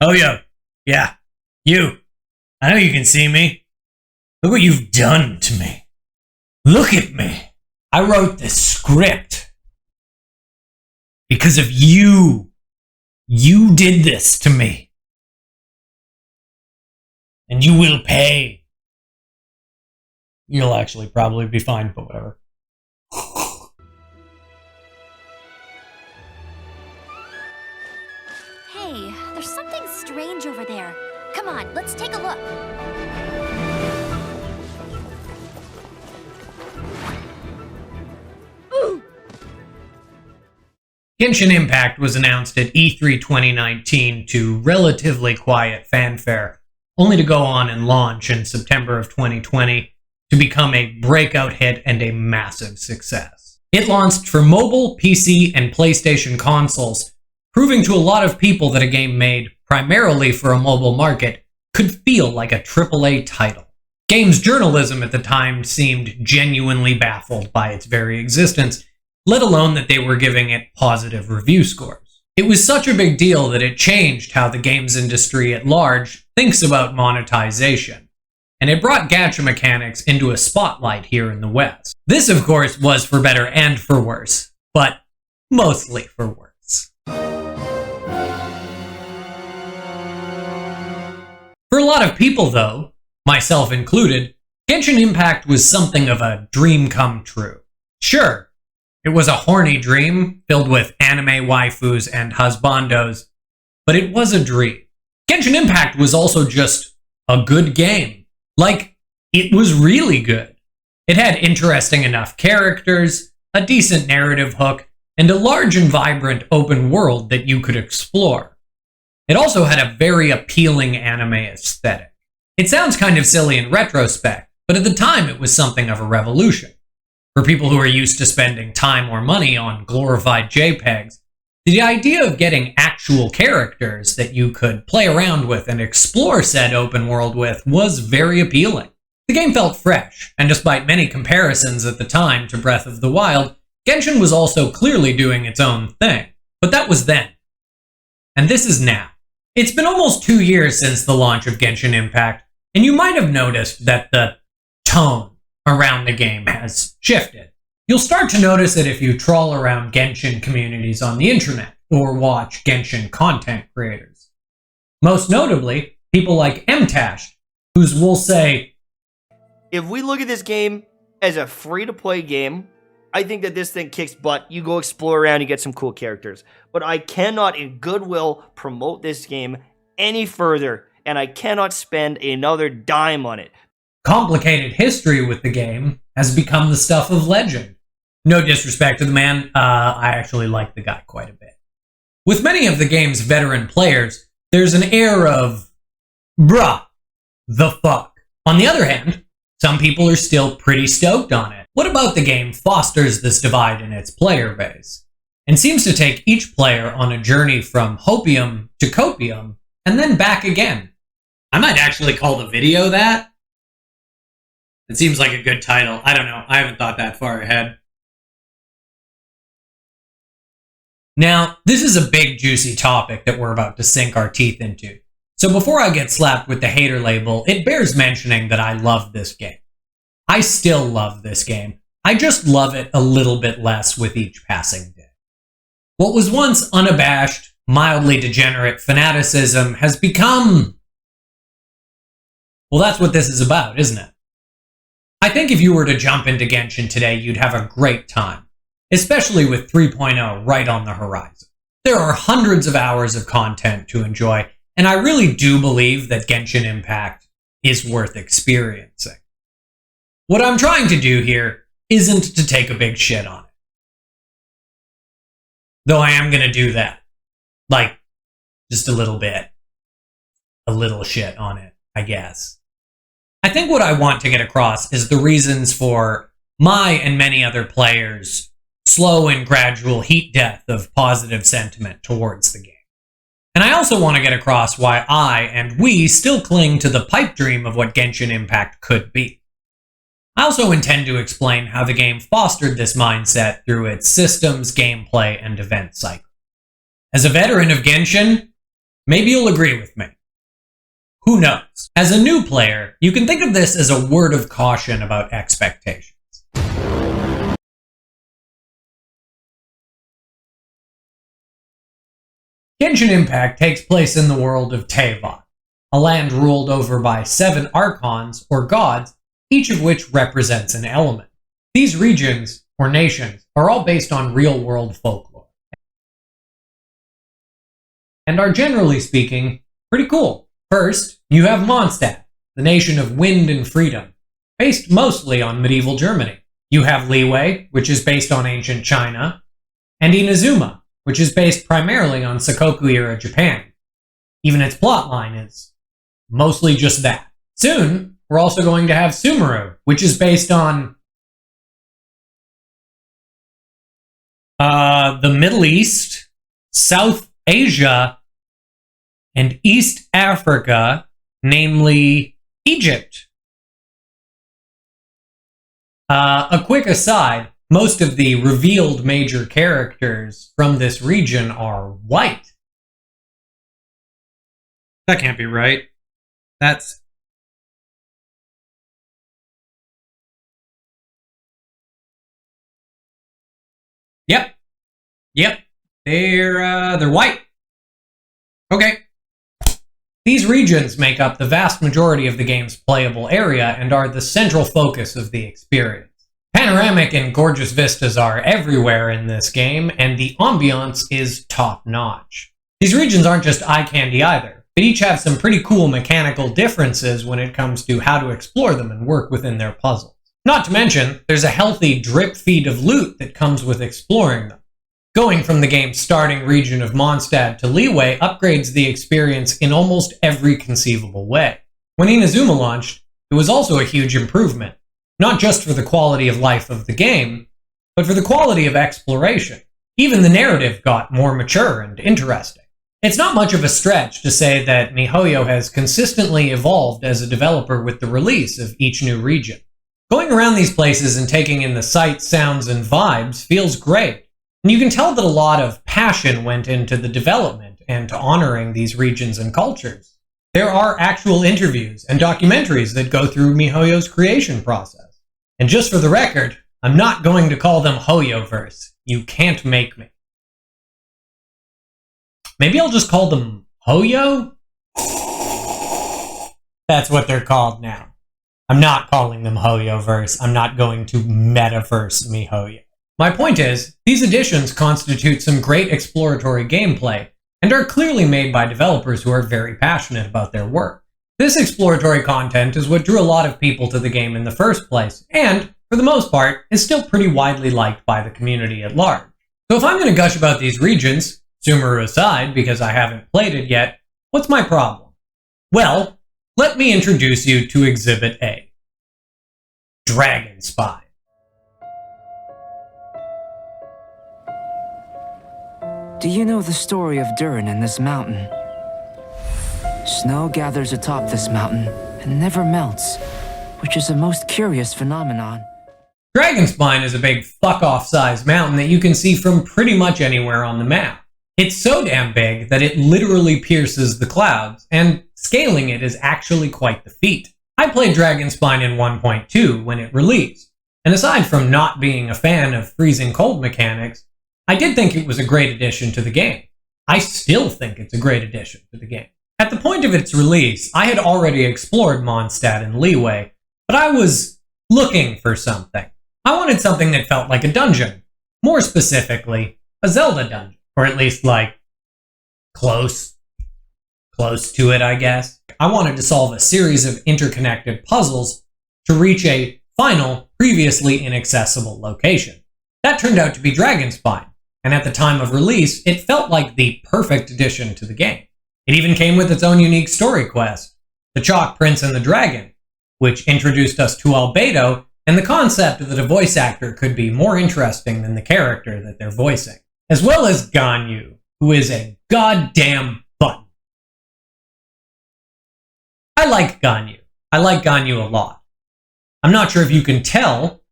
Oh, yo. Yeah. You. I know you can see me. Look what you've done to me. Look at me. I wrote this script because of you. You did this to me. And you will pay. You'll actually probably be fine, but whatever. Hey, there's something strange over there. Come on, let's take a look. Ooh. Genshin Impact was announced at E3 2019 to relatively quiet fanfare, only to go on and launch in September of 2020 to become a breakout hit and a massive success. It launched for mobile, PC, and PlayStation consoles, proving to a lot of people that a game made primarily for a mobile market could feel like a AAA title. Games journalism at the time seemed genuinely baffled by its very existence, let alone that they were giving it positive review scores. It was such a big deal that it changed how the games industry at large thinks about monetization, and it brought gacha mechanics into a spotlight here in the West. This, of course, was for better and for worse, but mostly for worse. For a lot of people, though, myself included, Genshin Impact was something of a dream come true. Sure, it was a horny dream filled with anime waifus and husbandos, but it was a dream. Genshin Impact was also just a good game. Like, it was really good. It had interesting enough characters, a decent narrative hook, and a large and vibrant open world that you could explore. It also had a very appealing anime aesthetic. It sounds kind of silly in retrospect, but at the time it was something of a revolution. For people who are used to spending time or money on glorified JPEGs, the idea of getting actual characters that you could play around with and explore said open world with was very appealing. The game felt fresh, and despite many comparisons at the time to Breath of the Wild, Genshin was also clearly doing its own thing. But that was then. And this is now. It's been almost 2 years since the launch of Genshin Impact, and you might have noticed that the tone around the game has shifted. You'll start to notice it if you trawl around Genshin communities on the internet or watch Genshin content creators. Most notably, people like Mtash, whose will say, if we look at this game as a free-to-play game, I think that this thing kicks butt. You go explore around, you get some cool characters. But I cannot in goodwill promote this game any further, and I cannot spend another dime on it. Complicated history with the game has become the stuff of legend. No disrespect to the man, I actually like the guy quite a bit. With many of the game's veteran players, there's an air of, bruh, the fuck. On the other hand, some people are still pretty stoked on it. What about the game fosters this divide in its player base, and seems to take each player on a journey from Hopium to Copium, and then back again? I might actually call the video that. It seems like a good title. I don't know. I haven't thought that far ahead. Now, this is a big, juicy topic that we're about to sink our teeth into. So before I get slapped with the hater label, it bears mentioning that I love this game. I still love this game. I just love it a little bit less with each passing day. What was once unabashed, mildly degenerate fanaticism has become... well, that's what this is about, isn't it? I think if you were to jump into Genshin today, you'd have a great time, especially with 3.0 right on the horizon. There are hundreds of hours of content to enjoy, and I really do believe that Genshin Impact is worth experiencing. What I'm trying to do here isn't to take a big shit on it. Though I am going to do that. Like, just a little bit. A little shit on it, I guess. I think what I want to get across is the reasons for my and many other players' slow and gradual heat death of positive sentiment towards the game. And I also want to get across why I and we still cling to the pipe dream of what Genshin Impact could be. I also intend to explain how the game fostered this mindset through its systems, gameplay, and event cycle. As a veteran of Genshin, Maybe you'll agree with me. Who knows? As a new player, you can think of this as a word of caution about expectations. Genshin Impact takes place in the world of Teyvat, a land ruled over by 7 archons, or gods, each of which represents an element. These regions, or nations, are all based on real-world folklore, and are generally speaking, pretty cool. First, you have Mondstadt, the nation of wind and freedom, based mostly on medieval Germany. You have Liyue, which is based on ancient China, and Inazuma, which is based primarily on Sakoku-era Japan. Even its plotline is mostly just that. Soon, we're also going to have Sumeru, which is based on the Middle East, South Asia, and East Africa, namely Egypt. A quick aside, most of the revealed major characters from this region are white. That can't be right. That's... Yep. They're white. Okay. These regions make up the vast majority of the game's playable area and are the central focus of the experience. Panoramic and gorgeous vistas are everywhere in this game, and the ambiance is top-notch. These regions aren't just eye candy either, but each have some pretty cool mechanical differences when it comes to how to explore them and work within their puzzles. Not to mention, there's a healthy drip feed of loot that comes with exploring them. Going from the game's starting region of Mondstadt to Liyue upgrades the experience in almost every conceivable way. When Inazuma launched, it was also a huge improvement, not just for the quality of life of the game, but for the quality of exploration. Even the narrative got more mature and interesting. It's not much of a stretch to say that MiHoYo has consistently evolved as a developer with the release of each new region. Going around these places and taking in the sights, sounds, and vibes feels great. And you can tell that a lot of passion went into the development and to honoring these regions and cultures. There are actual interviews and documentaries that go through MiHoYo's creation process. And just for the record, I'm not going to call them Hoyoverse. You can't make me. Maybe I'll just call them Hoyo? That's what they're called now. I'm not calling them Hoyoverse. I'm not going to metaverse MiHoYo. My point is, these additions constitute some great exploratory gameplay, and are clearly made by developers who are very passionate about their work. This exploratory content is what drew a lot of people to the game in the first place, and, for the most part, is still pretty widely liked by the community at large. So if I'm going to gush about these regions, Sumeru aside, because I haven't played it yet, what's my problem? Well, let me introduce you to Exhibit A. Dragon Spine. Do you know the story of Durin and this mountain? Snow gathers atop this mountain and never melts, which is a most curious phenomenon. Dragonspine is a big fuck-off sized mountain that you can see from pretty much anywhere on the map. It's so damn big that it literally pierces the clouds, and scaling it is actually quite the feat. I played Dragonspine in 1.2 when it released, and aside from not being a fan of freezing cold mechanics, I did think it was a great addition to the game. I still think it's a great addition to the game. At the point of its release, I had already explored Mondstadt and Liyue, but I was looking for something. I wanted something that felt like a dungeon. More specifically, a Zelda dungeon. Or at least, like, close to it, I guess. I wanted to solve a series of interconnected puzzles to reach a final, previously inaccessible location. That turned out to be Dragonspine, and at the time of release, it felt like the perfect addition to the game. It even came with its own unique story quest, The Chalk Prince and the Dragon, which introduced us to Albedo and the concept that a voice actor could be more interesting than the character that they're voicing. As well as Ganyu, who is a goddamn button. I like Ganyu. I like Ganyu a lot. I'm not sure if you can tell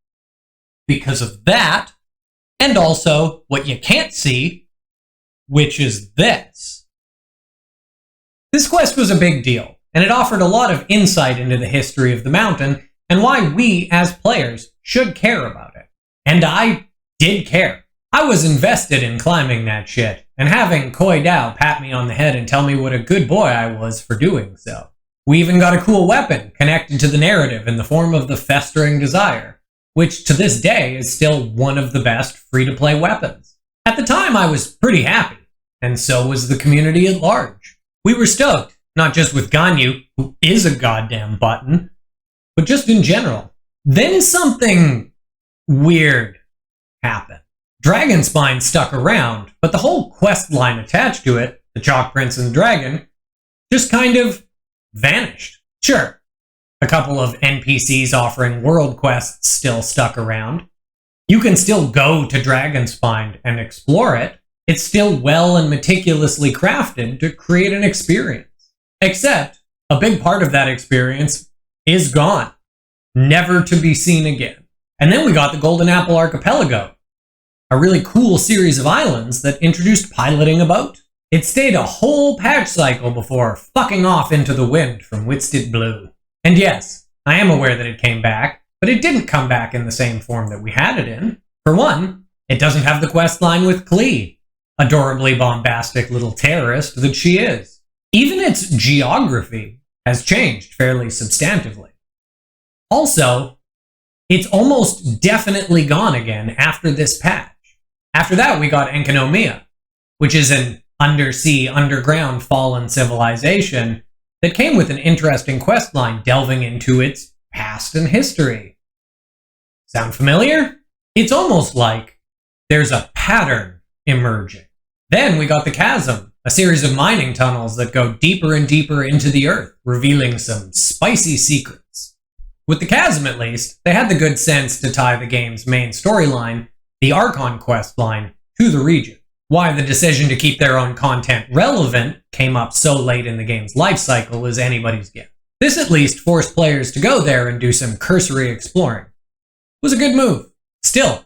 because of that, and also what you can't see, which is this. This quest was a big deal, and it offered a lot of insight into the history of the mountain and why we, as players, should care about it. And I did care. I was invested in climbing that shit, and having Koi Dao pat me on the head and tell me what a good boy I was for doing so. We even got a cool weapon connected to the narrative in the form of the Festering Desire, which to this day is still one of the best free-to-play weapons. At the time, I was pretty happy, and so was the community at large. We were stoked, not just with Ganyu, who is a goddamn button, but just in general. Then something weird happened. Dragonspine stuck around, but the whole quest line attached to it, the Chalk Prince and the Dragon, just kind of vanished. Sure, a couple of NPCs offering world quests still stuck around. You can still go to Dragonspine and explore it. It's still well and meticulously crafted to create an experience. Except, a big part of that experience is gone. Never to be seen again. And then we got the Golden Apple Archipelago, a really cool series of islands that introduced piloting a boat. It stayed a whole patch cycle before fucking off into the wind from which it blew. And yes, I am aware that it came back, but it didn't come back in the same form that we had it in. For one, it doesn't have the quest line with Klee, adorably bombastic little terrorist that she is. Even its geography has changed fairly substantively. Also, it's almost definitely gone again after this patch. After that, we got Enkanomiya, which is an undersea, underground fallen civilization that came with an interesting questline delving into its past and history. Sound familiar? It's almost like there's a pattern emerging. Then we got the Chasm, a series of mining tunnels that go deeper and deeper into the earth, revealing some spicy secrets. With the Chasm, at least, they had the good sense to tie the game's main storyline, the Archon quest line, to the region. Why the decision to keep their own content relevant came up so late in the game's life cycle is anybody's guess. This at least forced players to go there and do some cursory exploring. It was a good move. Still,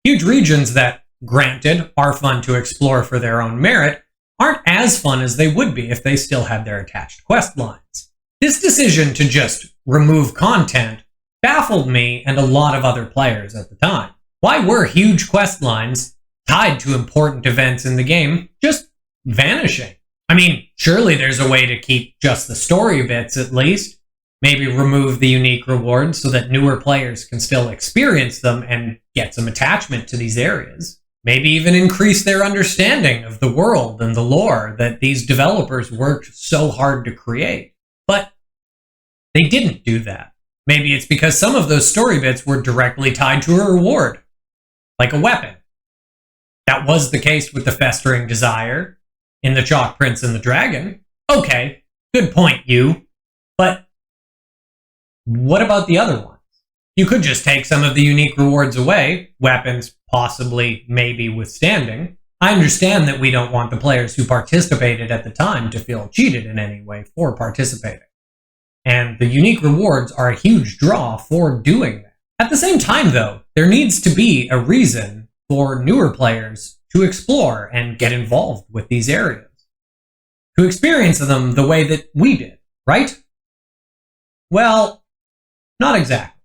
huge regions that, granted, are fun to explore for their own merit, aren't as fun as they would be if they still had their attached quest lines. This decision to just remove content baffled me and a lot of other players at the time. Why were huge quest lines tied to important events in the game just vanishing? I mean, surely there's a way to keep just the story bits at least. Maybe remove the unique rewards so that newer players can still experience them and get some attachment to these areas. Maybe even increase their understanding of the world and the lore that these developers worked so hard to create. But they didn't do that. Maybe it's because some of those story bits were directly tied to a reward, like a weapon. That was the case with the Festering Desire in the Chalk Prince and the Dragon. Okay, good point, you. But what about the other ones? You could just take some of the unique rewards away, weapons possibly, maybe withstanding. I understand that we don't want the players who participated at the time to feel cheated in any way for participating. And the unique rewards are a huge draw for doing that. At the same time, though, there needs to be a reason for newer players to explore and get involved with these areas. To experience them the way that we did, right? Well, not exactly.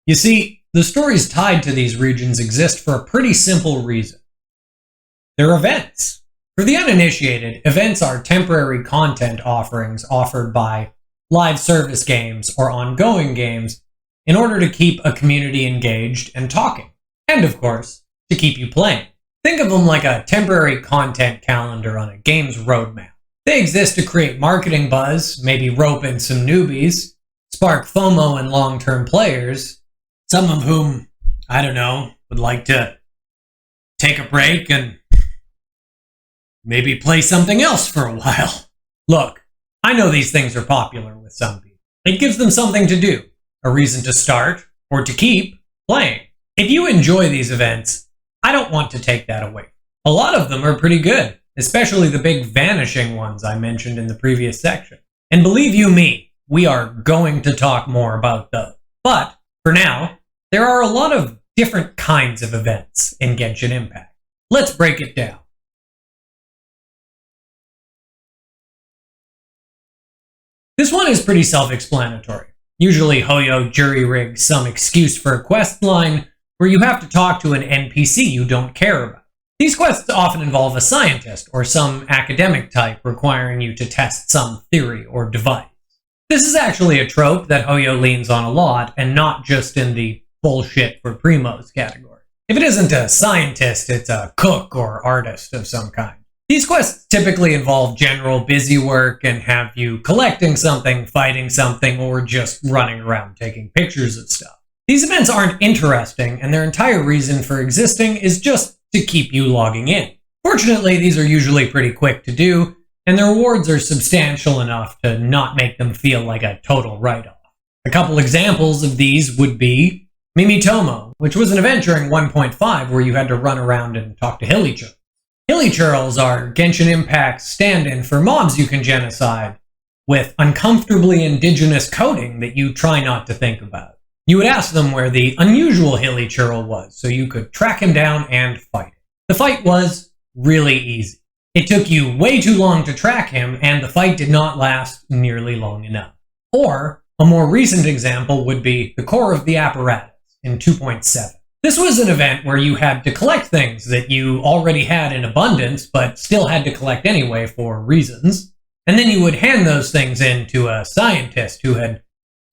You see, the stories tied to these regions exist for a pretty simple reason. They're events. For the uninitiated, events are temporary content offerings offered by live service games or ongoing games in order to keep a community engaged and talking. And of course, to keep you playing. Think of them like a temporary content calendar on a game's roadmap. They exist to create marketing buzz, maybe rope in some newbies, spark FOMO in long-term players, some of whom, I don't know, would like to take a break and maybe play something else for a while. Look, I know these things are popular with some people. It gives them something to do, a reason to start or to keep playing. If you enjoy these events, I don't want to take that away. A lot of them are pretty good, especially the big vanishing ones I mentioned in the previous section. And believe you me, we are going to talk more about those. But for now, there are a lot of different kinds of events in Genshin Impact. Let's break it down. This one is pretty self-explanatory. Usually Hoyo jury-rigs some excuse for a quest line where you have to talk to an NPC you don't care about. These quests often involve a scientist or some academic type requiring you to test some theory or device. This is actually a trope that Hoyo leans on a lot, and not just in the bullshit for primos category. If it isn't a scientist, it's a cook or artist of some kind. These quests typically involve general busy work and have you collecting something, fighting something, or just running around taking pictures of stuff. These events aren't interesting, and their entire reason for existing is just to keep you logging in. Fortunately, these are usually pretty quick to do, and the rewards are substantial enough to not make them feel like a total write-off. A couple examples of these would be Mimitomo, which was an event during 1.5 where you had to run around and talk to Hillychurls. Hillychurls are Genshin Impact's stand-in for mobs you can genocide with uncomfortably indigenous coding that you try not to think about. You would ask them where the unusual Hillychurl was so you could track him down and fight him. The fight was really easy. It took you way too long to track him, and the fight did not last nearly long enough. Or, a more recent example would be the Core of the Apparatus in 2.7. This was an event where you had to collect things that you already had in abundance, but still had to collect anyway for reasons. And then you would hand those things in to a scientist who had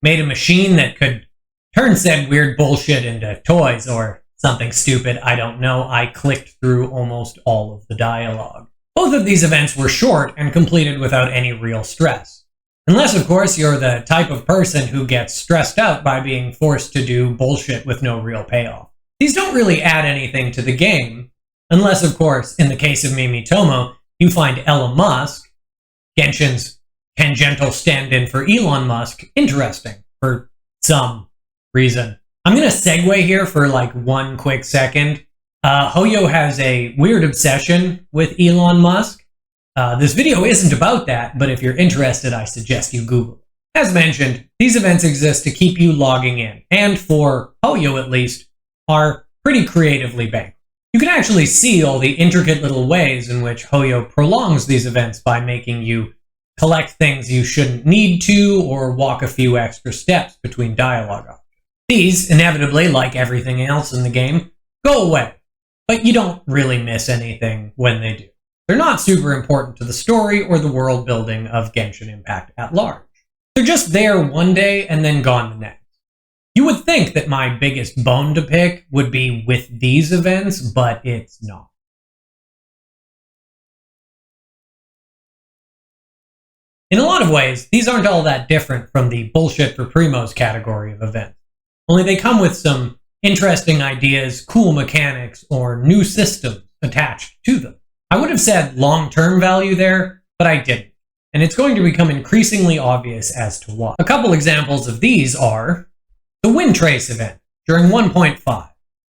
made a machine that could turn said weird bullshit into toys or something stupid, I don't know. I clicked through almost all of the dialogue. Both of these events were short and completed without any real stress. Unless, of course, you're the type of person who gets stressed out by being forced to do bullshit with no real payoff. These don't really add anything to the game, unless, of course, in the case of Mimitomo, you find Elon Musk, Genshin's tangential stand-in for Elon Musk, interesting for some reason. I'm going to segue here for like one quick second. Hoyo has a weird obsession with Elon Musk. This video isn't about that, but if you're interested, I suggest you Google it. As mentioned, these events exist to keep you logging in, and for Hoyo at least, are pretty creatively banked. You can actually see all the intricate little ways in which Hoyo prolongs these events by making you collect things you shouldn't need to, or walk a few extra steps between dialogue options. These, inevitably, like everything else in the game, go away, but you don't really miss anything when they do. They're not super important to the story or the world building of Genshin Impact at large. They're just there one day and then gone the next. You would think that my biggest bone to pick would be with these events, but it's not. In a lot of ways, these aren't all that different from the bullshit for primos category of events. Only they come with some interesting ideas, cool mechanics, or new systems attached to them. I would have said long-term value there, but I didn't. And it's going to become increasingly obvious as to why. A couple examples of these are the Wind Trace event during 1.5,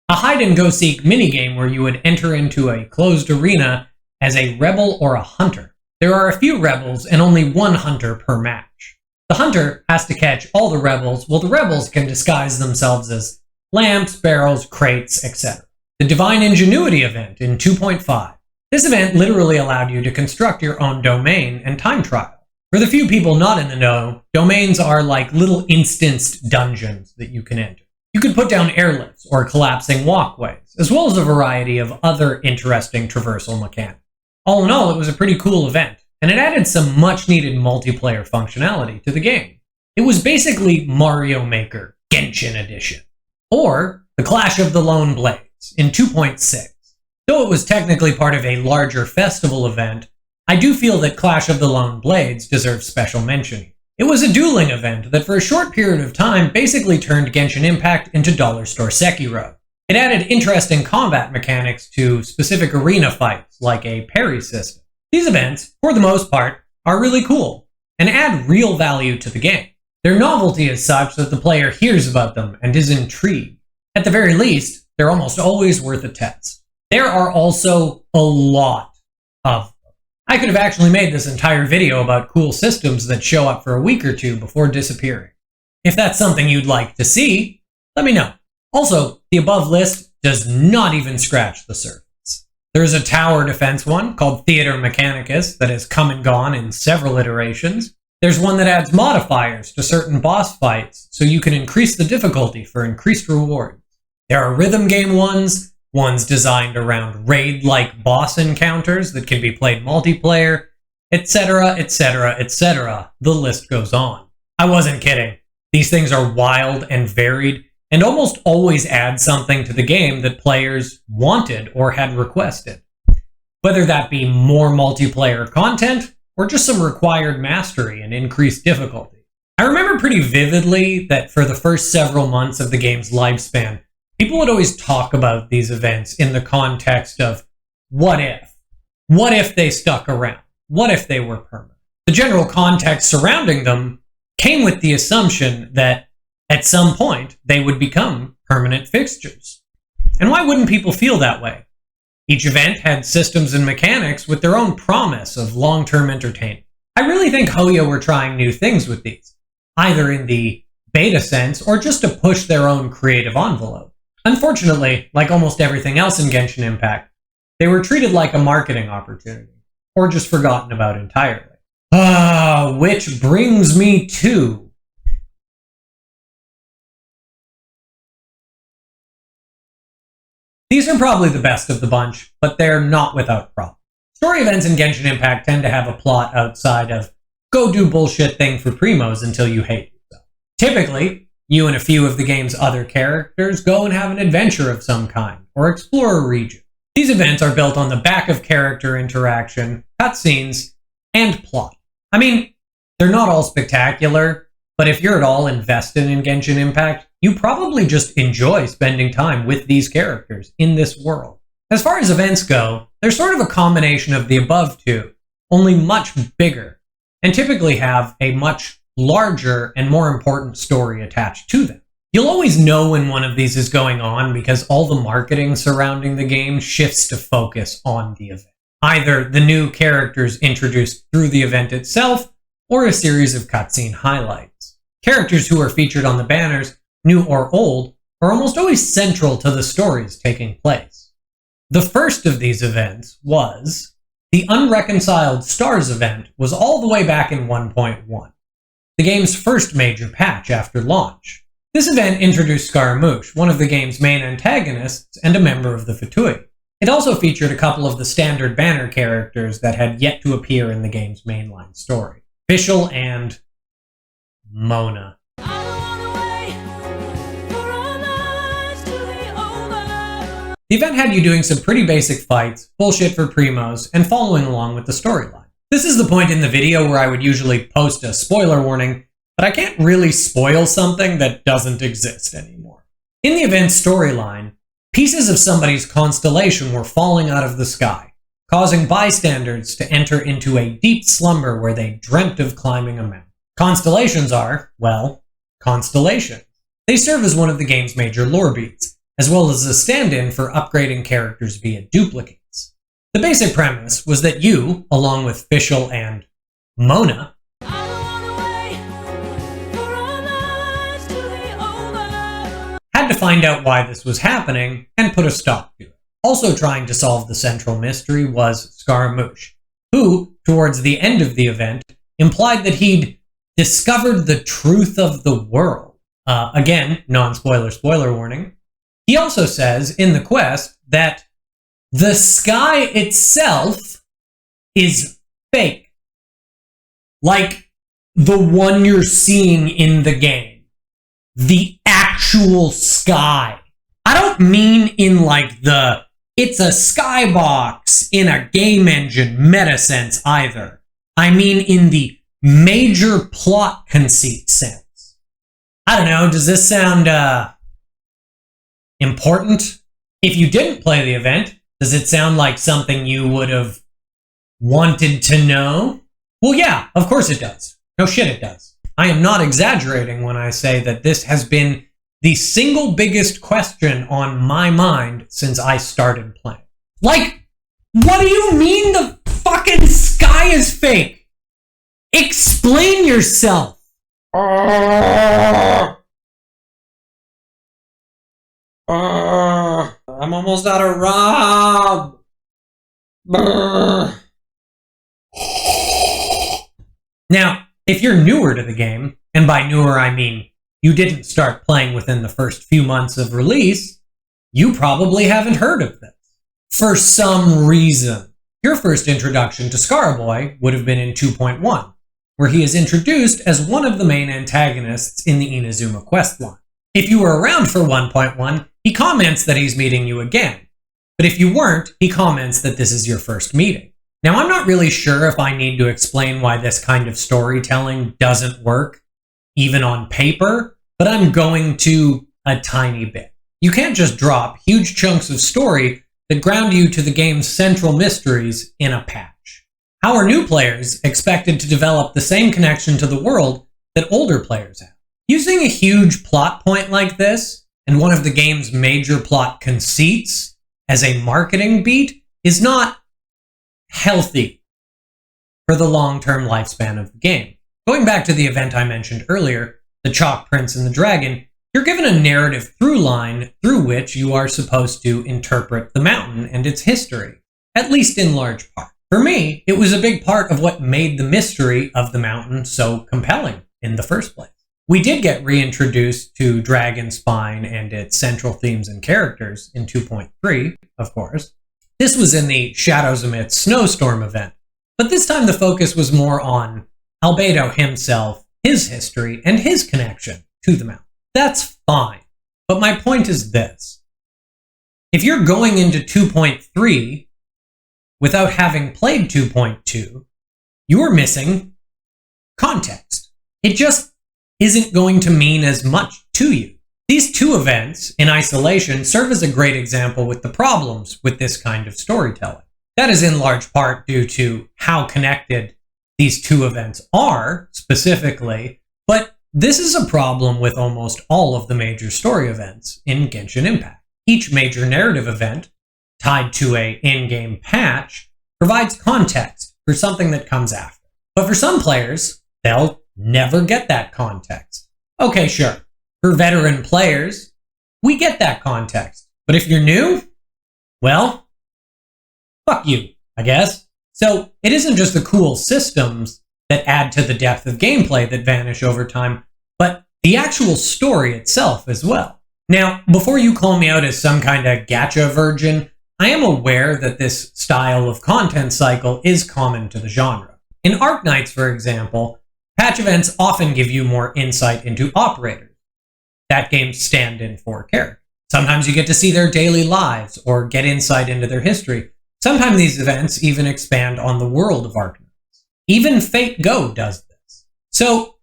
a hide-and-go-seek minigame where you would enter into a closed arena as a rebel or a hunter. There are a few rebels and only one hunter per match. The hunter has to catch all the rebels, while the rebels can disguise themselves as lamps, barrels, crates, etc. The Divine Ingenuity event in 2.5. This event literally allowed you to construct your own domain and time trial. For the few people not in the know, domains are like little instanced dungeons that you can enter. You could put down airlifts or collapsing walkways, as well as a variety of other interesting traversal mechanics. All in all, it was a pretty cool event, and it added some much-needed multiplayer functionality to the game. It was basically Mario Maker Genshin Edition, or the Clash of the Lone Blades in 2.6. Though it was technically part of a larger festival event, I do feel that Clash of the Lone Blades deserves special mention. It was a dueling event that for a short period of time basically turned Genshin Impact into Dollar Store Sekiro. It added interesting combat mechanics to specific arena fights, like a parry system. These events, for the most part, are really cool, and add real value to the game. Their novelty is such that the player hears about them and is intrigued. At the very least, they're almost always worth a test. There are also a lot of them. I could have actually made this entire video about cool systems that show up for a week or two before disappearing. If that's something you'd like to see, let me know. Also, the above list does not even scratch the surface. There's a tower defense one called Theater Mechanicus that has come and gone in several iterations. There's one that adds modifiers to certain boss fights so you can increase the difficulty for increased rewards. There are rhythm game ones designed around raid-like boss encounters that can be played multiplayer, etc., etc., etc. The list goes on. I wasn't kidding. These things are wild and varied, and almost always add something to the game that players wanted or had requested. Whether that be more multiplayer content, or just some required mastery and increased difficulty. I remember pretty vividly that for the first several months of the game's lifespan, people would always talk about these events in the context of, what if? What if they stuck around? What if they were permanent? The general context surrounding them came with the assumption that at some point they would become permanent fixtures. And why wouldn't people feel that way? Each event had systems and mechanics with their own promise of long-term entertainment. I really think Hoya were trying new things with these, either in the beta sense or just to push their own creative envelope. Unfortunately, like almost everything else in Genshin Impact, they were treated like a marketing opportunity, or just forgotten about entirely. Which brings me to... These are probably the best of the bunch, but they're not without problems. Story events in Genshin Impact tend to have a plot outside of go do bullshit thing for primos until you hate yourself. Typically, you and a few of the game's other characters go and have an adventure of some kind, or explore a region. These events are built on the back of character interaction, cutscenes, and plot. I mean, they're not all spectacular, but if you're at all invested in Genshin Impact, you probably just enjoy spending time with these characters in this world. As far as events go, they're sort of a combination of the above two, only much bigger, and typically have a much larger and more important story attached to them. You'll always know when one of these is going on because all the marketing surrounding the game shifts to focus on the event. Either the new characters introduced through the event itself, or a series of cutscene highlights. Characters who are featured on the banners, new or old, are almost always central to the stories taking place. The first of these events was the Unreconciled Stars event was all the way back in 1.1, the game's first major patch after launch. This event introduced Scaramouche, one of the game's main antagonists and a member of the Fatui. It also featured a couple of the standard banner characters that had yet to appear in the game's mainline story, Fischl and Mona. The event had you doing some pretty basic fights, bullshit for primos, and following along with the storyline. This is the point in the video where I would usually post a spoiler warning, but I can't really spoil something that doesn't exist anymore. In the event's storyline, pieces of somebody's constellation were falling out of the sky, causing bystanders to enter into a deep slumber where they dreamt of climbing a mountain. Constellations are, well, constellations. They serve as one of the game's major lore beats, as well as a stand-in for upgrading characters via duplicates. The basic premise was that you, along with Fischl and Mona, had to find out why this was happening and put a stop to it. Also trying to solve the central mystery was Scaramouche, who, towards the end of the event, implied that he'd discovered the truth of the world. Again, non-spoiler spoiler warning. He also says in the quest that the sky itself is fake. Like the one you're seeing in the game. The actual sky. I don't mean in like the it's a skybox in a game engine meta sense either. I mean in the major plot conceit sense. I don't know, does this sound important? If you didn't play the event, does it sound like something you would have wanted to know? Well, yeah, of course it does. No shit, it does. I am not exaggerating when I say that this has been the single biggest question on my mind since I started playing. Like, what do you mean the fucking sky is fake? Explain yourself. I'm almost out of Rob. Now, if you're newer to the game, and by newer I mean you didn't start playing within the first few months of release, you probably haven't heard of this. For some reason, your first introduction to Scarboy would have been in 2.1, where he is introduced as one of the main antagonists in the Inazuma questline. If you were around for 1.1, he comments that he's meeting you again. But if you weren't, he comments that this is your first meeting. Now, I'm not really sure if I need to explain why this kind of storytelling doesn't work, even on paper, but I'm going to a tiny bit. You can't just drop huge chunks of story that ground you to the game's central mysteries in a patch. How are new players expected to develop the same connection to the world that older players have? Using a huge plot point like this, and one of the game's major plot conceits, as a marketing beat is not healthy for the long-term lifespan of the game. Going back to the event I mentioned earlier, the Chalk Prince and the Dragon, you're given a narrative through line through which you are supposed to interpret the mountain and its history, at least in large part. For me, it was a big part of what made the mystery of the mountain so compelling in the first place. We did get reintroduced to Dragon Spine and its central themes and characters in 2.3, of course. This was in the Shadows Amidst Snowstorm event, but this time the focus was more on Albedo himself, his history, and his connection to the mountain. That's fine, but my point is this. If you're going into 2.3 without having played 2.2, you're missing context. It just isn't going to mean as much to you. These two events, in isolation, serve as a great example with the problems with this kind of storytelling. That is in large part due to how connected these two events are, specifically, but this is a problem with almost all of the major story events in Genshin Impact. Each major narrative event, tied to a in-game patch, provides context for something that comes after. But for some players, they'll never get that context. Okay, sure. For veteran players, we get that context. But if you're new, well, fuck you, I guess. So it isn't just the cool systems that add to the depth of gameplay that vanish over time, but the actual story itself as well. Now, before you call me out as some kind of gacha virgin, I am aware that this style of content cycle is common to the genre. In Arknights, for example, patch events often give you more insight into operators, that game's stand-in for characters. Sometimes you get to see their daily lives or get insight into their history. Sometimes these events even expand on the world of Arknights. Even Fate Go does this. So,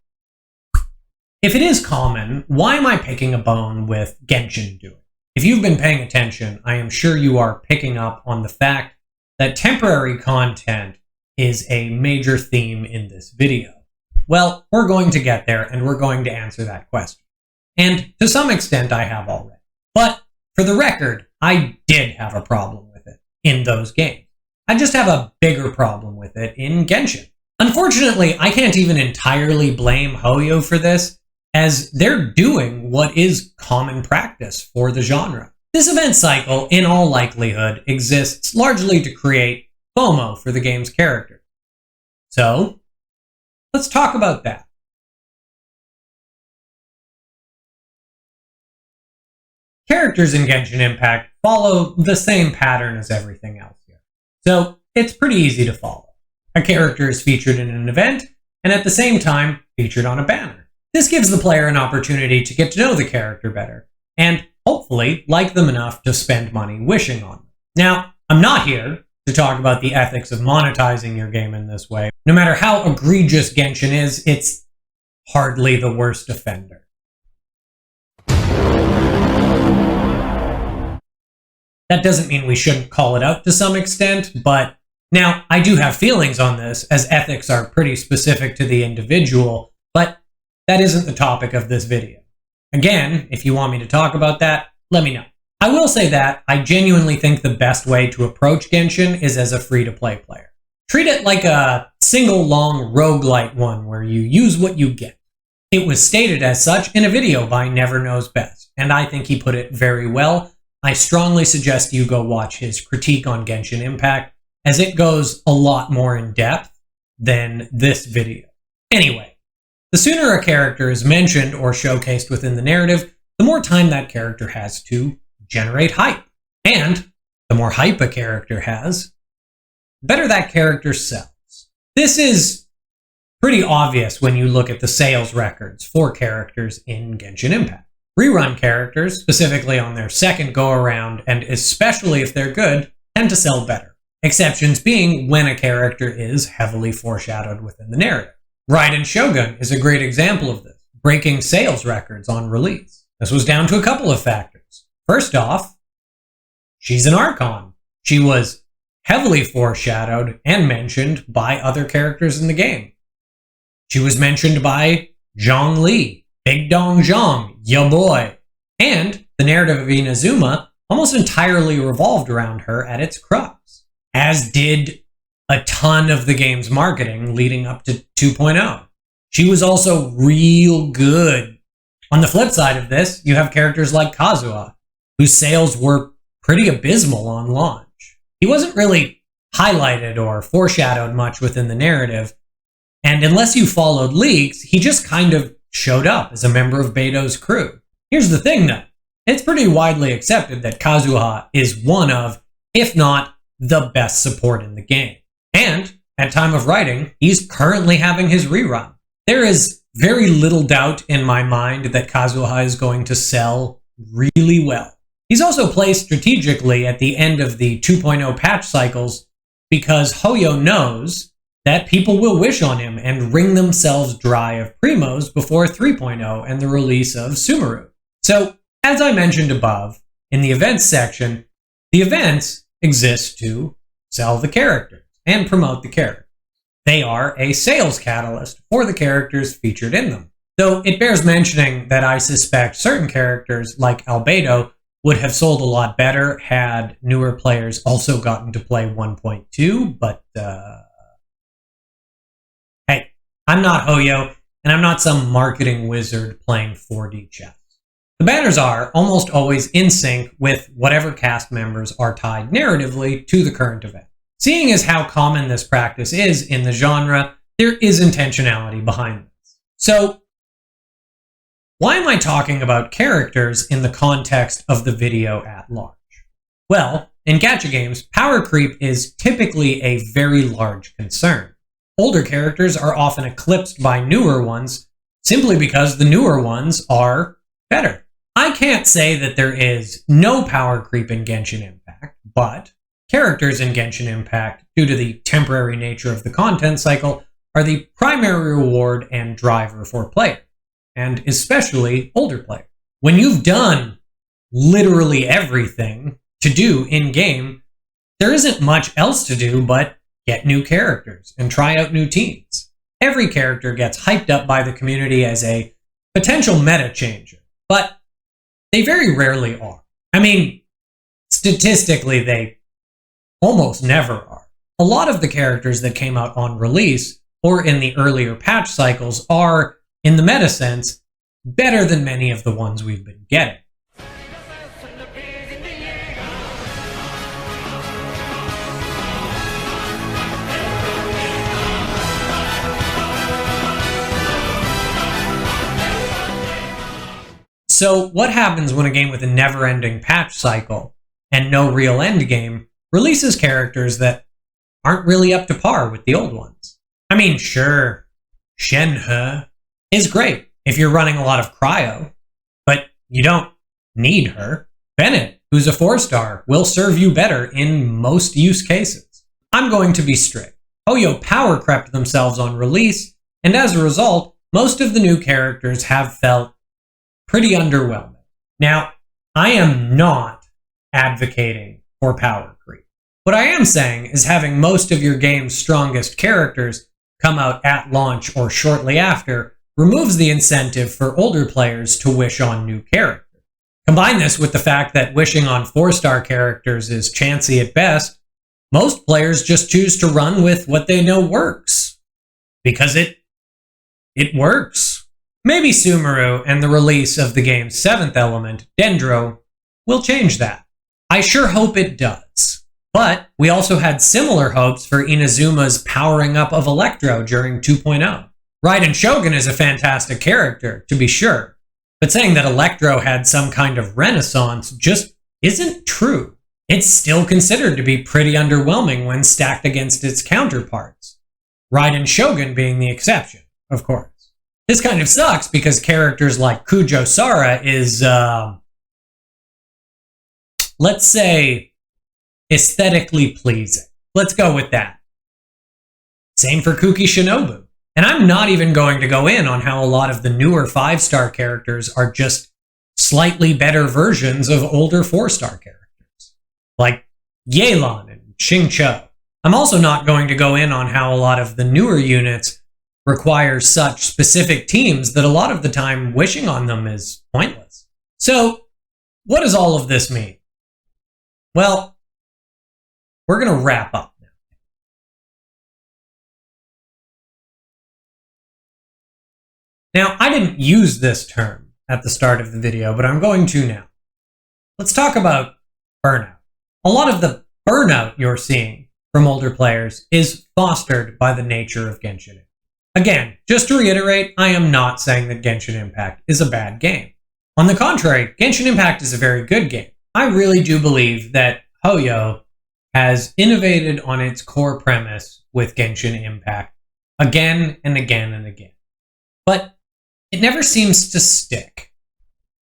if it is common, why am I picking a bone with Genshin doing? If you've been paying attention, I am sure you are picking up on the fact that temporary content is a major theme in this video. Well, we're going to get there, and we're going to answer that question. And to some extent, I have already. But for the record, I did have a problem with it in those games. I just have a bigger problem with it in Genshin. Unfortunately, I can't even entirely blame Hoyo for this, as they're doing what is common practice for the genre. This event cycle, in all likelihood, exists largely to create FOMO for the game's character. So, let's talk about that. Characters in Genshin Impact follow the same pattern as everything else here. So, it's pretty easy to follow. A character is featured in an event, and at the same time, featured on a banner. This gives the player an opportunity to get to know the character better, and hopefully like them enough to spend money wishing on them. Now, I'm not here to talk about the ethics of monetizing your game in this way. No matter how egregious Genshin is, it's hardly the worst offender. That doesn't mean we shouldn't call it out to some extent, but now I do have feelings on this, as ethics are pretty specific to the individual, but that isn't the topic of this video. Again, if you want me to talk about that, let me know. I will say that I genuinely think the best way to approach Genshin is as a free-to-play player. Treat it like a single long roguelite one where you use what you get. It was stated as such in a video by Never Knows Best, and I think he put it very well. I strongly suggest you go watch his critique on Genshin Impact, as it goes a lot more in depth than this video. Anyway, the sooner a character is mentioned or showcased within the narrative, the more time that character has to generate hype. And the more hype a character has, the better that character sells. This is pretty obvious when you look at the sales records for characters in Genshin Impact. Rerun characters, specifically on their second go-around, and especially if they're good, tend to sell better. Exceptions being when a character is heavily foreshadowed within the narrative. Raiden Shogun is a great example of this, breaking sales records on release. This was down to a couple of factors. First off, she's an Archon. She was heavily foreshadowed and mentioned by other characters in the game. She was mentioned by Zhongli, Big Dong Zhong, ya boy. And the narrative of Inazuma almost entirely revolved around her at its crux, as did a ton of the game's marketing leading up to 2.0. She was also real good. On the flip side of this, you have characters like Kazuha, whose sales were pretty abysmal on launch. He wasn't really highlighted or foreshadowed much within the narrative, and unless you followed leaks, he just kind of showed up as a member of Beto's crew. Here's the thing though, it's pretty widely accepted that Kazuha is one of, if not the best support in the game. And, at time of writing, he's currently having his rerun. There is very little doubt in my mind that Kazuha is going to sell really well. He's also placed strategically at the end of the 2.0 patch cycles because Hoyo knows that people will wish on him and wring themselves dry of primos before 3.0 and the release of Sumeru. So, as I mentioned above, in the events section, the events exist to sell the characters and promote the characters. They are a sales catalyst for the characters featured in them. Though it bears mentioning that I suspect certain characters, like Albedo, would have sold a lot better had newer players also gotten to play 1.2, but hey, I'm not Hoyo, and I'm not some marketing wizard playing 4D chess. The banners are almost always in sync with whatever cast members are tied narratively to the current event. Seeing as how common this practice is in the genre, there is intentionality behind this. So, why am I talking about characters in the context of the video at large? Well, in gacha games, power creep is typically a very large concern. Older characters are often eclipsed by newer ones simply because the newer ones are better. I can't say that there is no power creep in Genshin Impact, but characters in Genshin Impact, due to the temporary nature of the content cycle, are the primary reward and driver for players, and especially older players. When you've done literally everything to do in-game, there isn't much else to do but get new characters and try out new teams. Every character gets hyped up by the community as a potential meta changer, but they very rarely are. I mean, statistically, they almost never are. A lot of the characters that came out on release or in the earlier patch cycles are, in the meta sense, better than many of the ones we've been getting. So what happens when a game with a never-ending patch cycle and no real endgame releases characters that aren't really up to par with the old ones? I mean, sure, Shenhe is great if you're running a lot of cryo, but you don't need her. Bennett, who's a 4-star, will serve you better in most use cases. I'm going to be strict. Hoyo power crept themselves on release, and as a result, most of the new characters have felt pretty underwhelming. Now, I am not advocating for power creep. What I am saying is having most of your game's strongest characters come out at launch or shortly after removes the incentive for older players to wish on new characters. Combine this with the fact that wishing on 4-star characters is chancy at best, most players just choose to run with what they know works. Because it works. Maybe Sumeru and the release of the game's 7th element, Dendro, will change that. I sure hope it does. But we also had similar hopes for Inazuma's powering up of Electro during 2.0. Raiden Shogun is a fantastic character, to be sure, but saying that Electro had some kind of renaissance just isn't true. It's still considered to be pretty underwhelming when stacked against its counterparts. Raiden Shogun being the exception, of course. This kind of sucks because characters like Kujo Sara is, let's say, aesthetically pleasing. Let's go with that. Same for Kuki Shinobu. And I'm not even going to go in on how a lot of the newer 5-star characters are just slightly better versions of older 4-star characters, like Yelan and Xingqiu. I'm also not going to go in on how a lot of the newer units require such specific teams that a lot of the time wishing on them is pointless. So, what does all of this mean? Well, we're going to wrap up now. Now, I didn't use this term at the start of the video, but I'm going to now. Let's talk about burnout. A lot of the burnout you're seeing from older players is fostered by the nature of Genshin Impact. Again, just to reiterate, I am not saying that Genshin Impact is a bad game. On the contrary, Genshin Impact is a very good game. I really do believe that Hoyo has innovated on its core premise with Genshin Impact again and again and again. But it never seems to stick.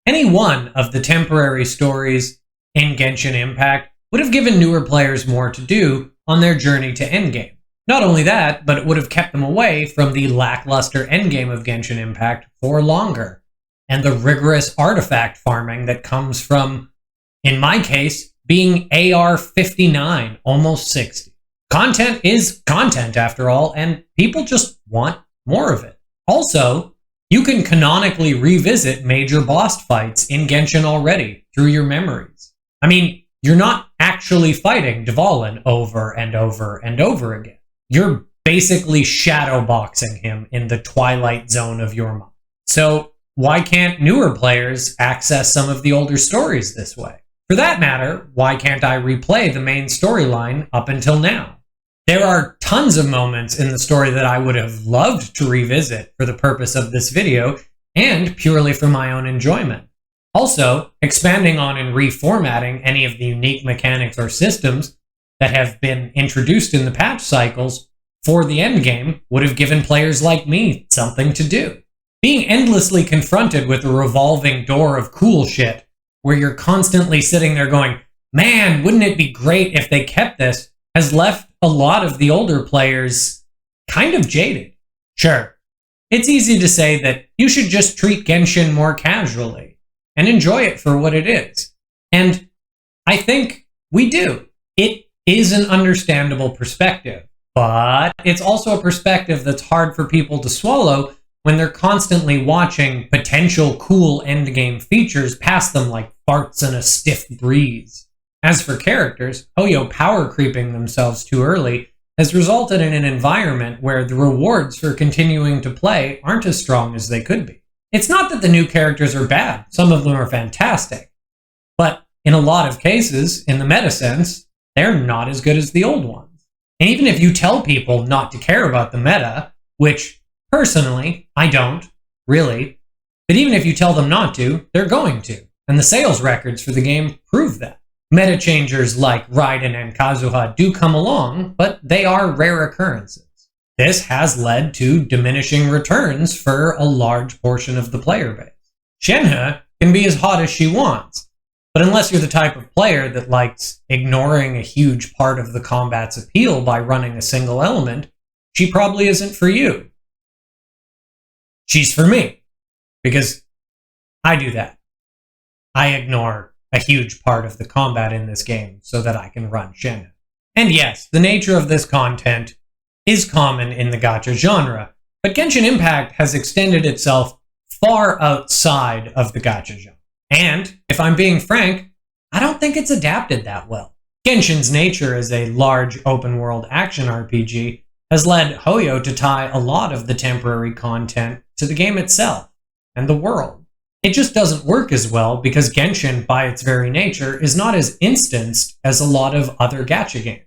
Any one of the temporary stories in Genshin Impact would have given newer players more to do on their journey to endgame. Not only that, but it would have kept them away from the lackluster endgame of Genshin Impact for longer, and the rigorous artifact farming that comes from, in my case, being AR 59, almost 60. Content is content after all, and people just want more of it. Also, you can canonically revisit major boss fights in Genshin already through your memories. I mean, you're not actually fighting Dvalin over and over and over again. You're basically shadowboxing him in the twilight zone of your mind. So why can't newer players access some of the older stories this way? For that matter, why can't I replay the main storyline up until now? There are tons of moments in the story that I would have loved to revisit for the purpose of this video and purely for my own enjoyment. Also, expanding on and reformatting any of the unique mechanics or systems that have been introduced in the patch cycles for the endgame would have given players like me something to do. Being endlessly confronted with a revolving door of cool shit where you're constantly sitting there going, man, wouldn't it be great if they kept this, has left a lot of the older players kind of jaded. Sure, it's easy to say that you should just treat Genshin more casually and enjoy it for what it is. And I think we do. It is an understandable perspective, but it's also a perspective that's hard for people to swallow when they're constantly watching potential cool endgame features pass them like farts in a stiff breeze. As for characters, Hoyo power creeping themselves too early has resulted in an environment where the rewards for continuing to play aren't as strong as they could be. It's not that the new characters are bad, some of them are fantastic, but in a lot of cases, in the meta sense, they're not as good as the old ones. And even if you tell people not to care about the meta, which personally, I don't, really, but even if you tell them not to, they're going to. And the sales records for the game prove that. Meta changers like Raiden and Kazuha do come along, but they are rare occurrences. This has led to diminishing returns for a large portion of the player base. Shenhe can be as hot as she wants, but unless you're the type of player that likes ignoring a huge part of the combat's appeal by running a single element, she probably isn't for you. She's for me, because I do that. I ignore a huge part of the combat in this game so that I can run Shenhe. And yes, the nature of this content is common in the gacha genre, but Genshin Impact has extended itself far outside of the gacha genre. And, if I'm being frank, I don't think it's adapted that well. Genshin's nature as a large open-world action RPG has led Hoyo to tie a lot of the temporary content to the game itself and the world. It just doesn't work as well because Genshin, by its very nature, is not as instanced as a lot of other gacha games.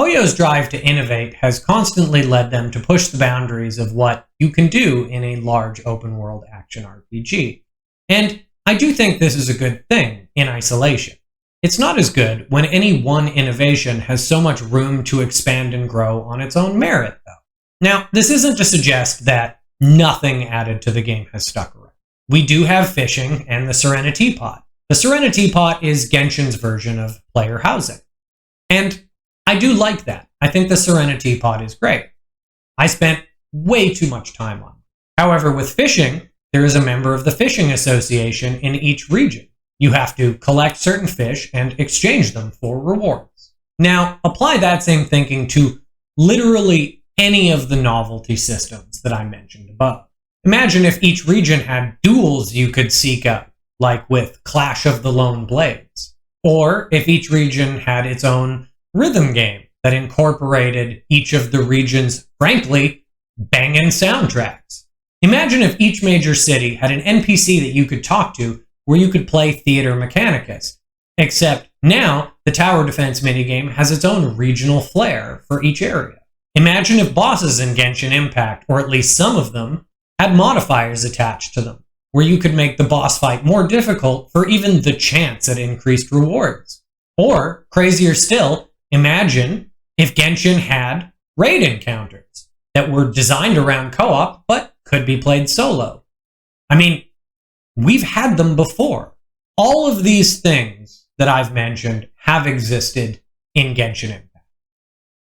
Hoyo's drive to innovate has constantly led them to push the boundaries of what you can do in a large open-world action RPG. And I do think this is a good thing in isolation. It's not as good when any one innovation has so much room to expand and grow on its own merit, though. Now, this isn't to suggest that nothing added to the game has stuck around. We do have fishing and the Serenity Pot. The Serenity Pot is Genshin's version of player housing. And I do like that. I think the Serenity Pot is great. I spent way too much time on it. However, with fishing, there is a member of the Fishing Association in each region. You have to collect certain fish and exchange them for rewards. Now, apply that same thinking to literally any of the novelty systems that I mentioned above. Imagine if each region had duels you could seek out, like with Clash of the Lone Blades. Or if each region had its own rhythm game that incorporated each of the region's, frankly, bangin' soundtracks. Imagine if each major city had an NPC that you could talk to where you could play Theater Mechanicus. Except now, the tower defense minigame has its own regional flair for each area. Imagine if bosses in Genshin Impact, or at least some of them, had modifiers attached to them, where you could make the boss fight more difficult for even the chance at increased rewards. Or, crazier still, imagine if Genshin had raid encounters that were designed around co-op, but could be played solo. I mean, we've had them before. All of these things that I've mentioned have existed in Genshin Impact.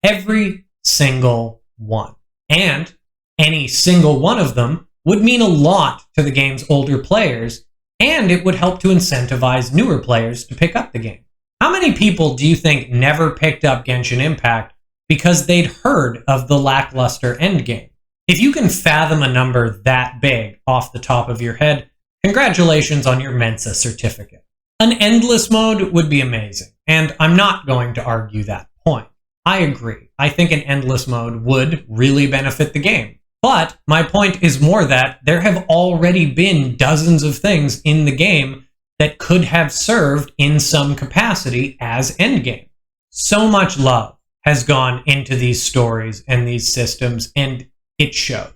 Every single one. And any single one of them would mean a lot to the game's older players, and it would help to incentivize newer players to pick up the game. How many people do you think never picked up Genshin Impact because they'd heard of the lackluster endgame? If you can fathom a number that big off the top of your head, congratulations on your Mensa certificate. An endless mode would be amazing, and I'm not going to argue that point. I agree. I think an endless mode would really benefit the game. But my point is more that there have already been dozens of things in the game that could have served in some capacity as endgame. So much love has gone into these stories and these systems, and it shows.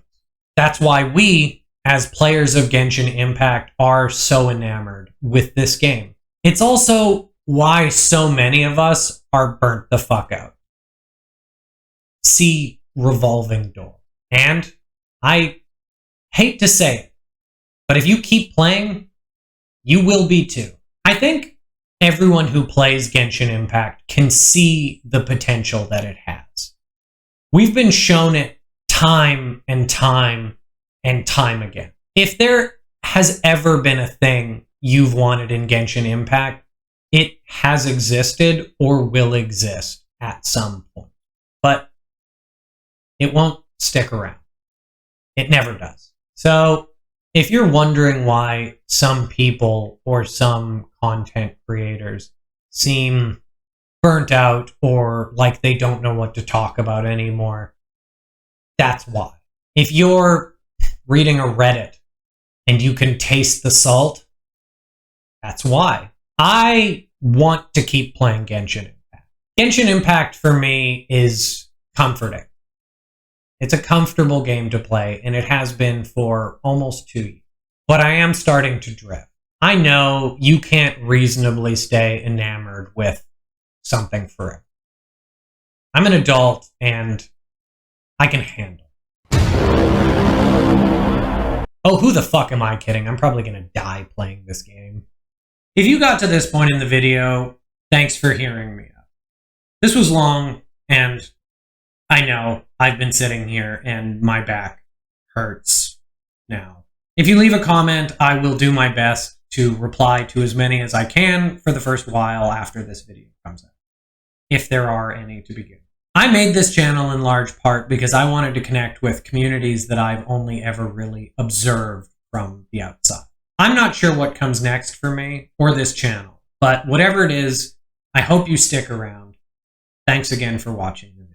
That's why we, as players of Genshin Impact, are so enamored with this game. It's also why so many of us are burnt the fuck out. See Revolving Door. And I hate to say it, but if you keep playing, you will be too. I think everyone who plays Genshin Impact can see the potential that it has. We've been shown it time and time and time again. If there has ever been a thing you've wanted in Genshin Impact, it has existed or will exist at some point. But it won't stick around. It never does. So if you're wondering why some people or some content creators seem burnt out or like they don't know what to talk about anymore, that's why. If you're reading a Reddit and you can taste the salt, that's why. I want to keep playing Genshin Impact. Genshin Impact for me is comforting. It's a comfortable game to play, and it has been for almost 2 years. But I am starting to drift. I know you can't reasonably stay enamored with something forever. I'm an adult, and I can handle it. Oh, who the fuck am I kidding? I'm probably going to die playing this game. If you got to this point in the video, thanks for hearing me out. This was long, and I know I've been sitting here and my back hurts now. If you leave a comment, I will do my best to reply to as many as I can for the first while after this video comes out, if there are any to begin. I made this channel in large part because I wanted to connect with communities that I've only ever really observed from the outside. I'm not sure what comes next for me or this channel, but whatever it is, I hope you stick around. Thanks again for watching the video.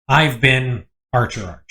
I've been Archer.